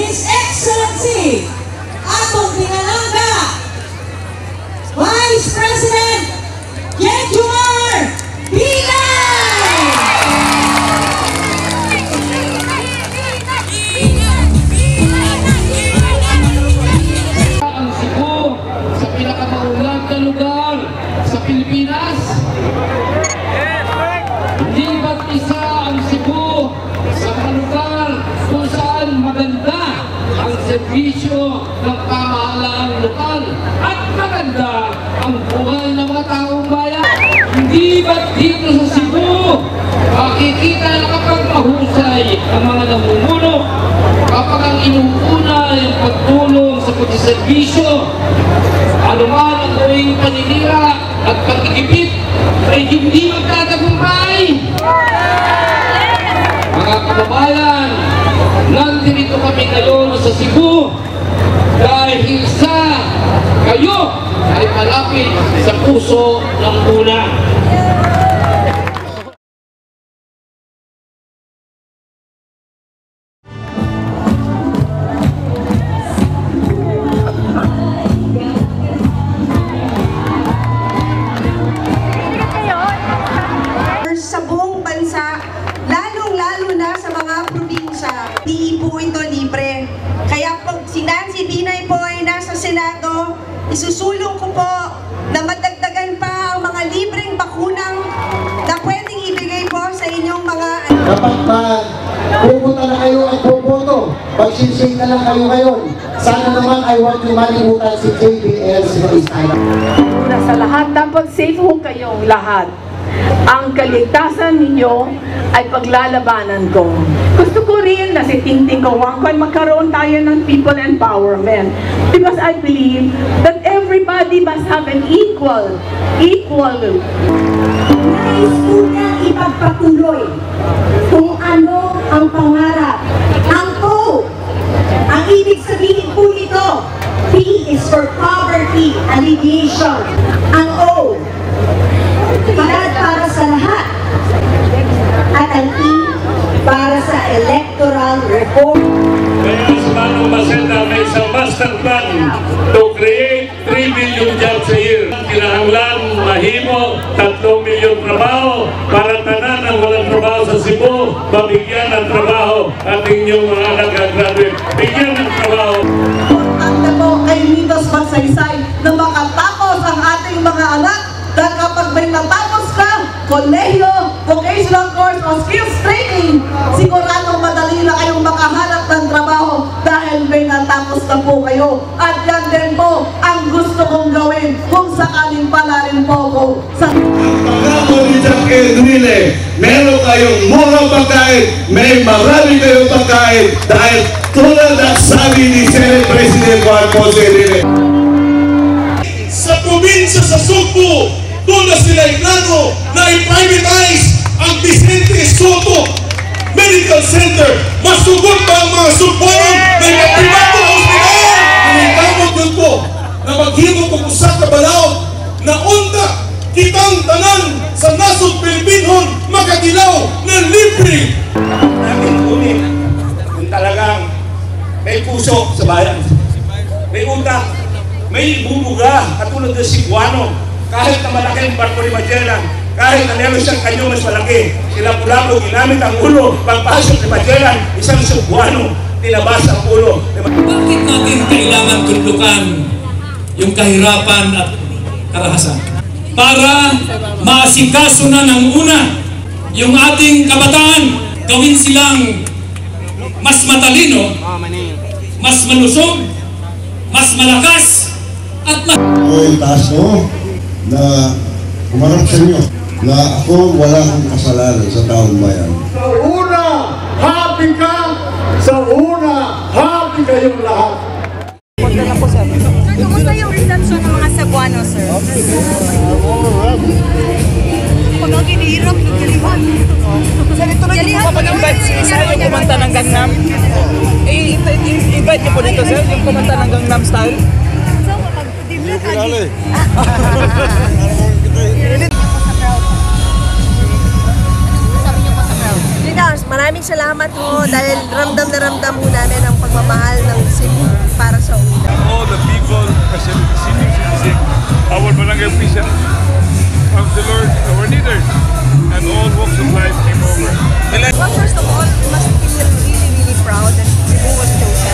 His Excellency atong pinalangga Vice President Jejomar Binay! Ang Cebu sa pinakamaulan na lugar sa Pilipinas. Hindi ba't isa ang Cebu sa mga lugar kung saan maganda ang serbisyo ng pamahalaang lokal at maganda ang buhay ng mga taong bayan? Hindi ba't dito sa Cebu makikita na kapag mahusay ang mga namumuno, kapag ang inuuna yung pagtulong sa pagsiservisyo, anuman ang gawing paninira at pagkikipit ay hindi magtatagumpay. Mga kababayan, nandito kami ngayon sa Cebu dahil sa kayo ay malapit sa puso ng una. Sa buong bansa, lalong-lalo na sa mga probinsya, di po ito libre. Kaya pag si Nancy Binay po ay nasa Senado, isusulong ko po na madagdagan pa ang mga libreng bakunang na pwedeng ibigay po sa inyong mga... Kapag pupunta na kayo at pupunto, pag-sinsing na lang kayo ngayon. Sana naman ay huwag niyo malimutan si JBL Sinoistana. Una sa lahat, dapat safe ho kayong lahat. Ang kaligtasan ninyo ay paglalabanan ko. Gusto ko rin na si Tingting Kawangkoy magkaroon tayo ng people empowerment. Because I believe that everybody must have an equal. Nais ko niyang ipagpatuloy kung ano ang pangarap. Ang O, ang ibig sabihin po nito, P is for poverty alleviation. Ang O, palad para sa lahat. At ang E, para sa electoral reform. Kaya sa Manong Maceda may isang master plan to create 3 million jobs a year. Kinahanglan mahimo 3 milyon trabaho para tanan ang walang trabaho sa Cebu, mabigyan ng trabaho at inyong mga nag-graduate. Bigyan ng trabaho. Importante po ay mitos magsaysay na makatapos ang ating mga anak. Dahil kapag may natapos ka, kolehiyo, vocational course o skills training, siguradong madali na kayong makahanap ng trabaho dahil may natapos na po kayo. At yan din po ang gusto kong gawin kung sakaling pala rin po ako sa... Pagkako ni Jackie Duile, meron kayong murang pagkain, may marami kayong pagkain dahil tulad ang sabi ni Senate President Juan Ponce Enrile. Sa probinsya sa Sugbo, doon na sila iplano na i-privatize ang Vicente Soto Medical Center. Masugot ba ang mga Sugbonon na ipapribato ang hospital? Nangyakamot yun po na maghimog kung usap na balaod na unta kitang tanan sa nasod Pilipinhon makadilaw na libre. Namin ulit kung talagang may puso sa bayan, may utak, may bubuga katulad ng Cebuano. Kahit na malaking barko ni Magellan, kahit na meron siyang kanyo mas malaki, sila Pulaco ginamit ang ulo, pagpasok ni Magellan, isang Cebuano, tinabas ang ulo. Bakit natin kailangan tutlukan yung kahirapan at karahasan? Para maasikaso na ng una yung ating kabataan, gawin silang mas matalino, mas malusog, mas malakas, at Ay, taas mo na umarap sa inyo na ako wala akong kasalanan sa taong bayan. Sa una, happy ka! Sa una, happy kayong lahat! Sir, kumusta yung reception ng mga Cebuano, sir? Pag ang kinihirap, nagkalihan. Sir, ito na yung kapag-invite si Sir yung kumanta ng Gangnam. I-invite niyo po dito, sir, yung kumanta ng Gangnam Style. Maraming salamat po dahil ramdam na ramdam po namin ang pagmamahal ng Cebu para sa UNA. All the people, especially the senior citizens, our barangay officials, councilors, our leaders, and all walks of life came over. Well, first of all, we must feel really, really proud that Cebu was chosen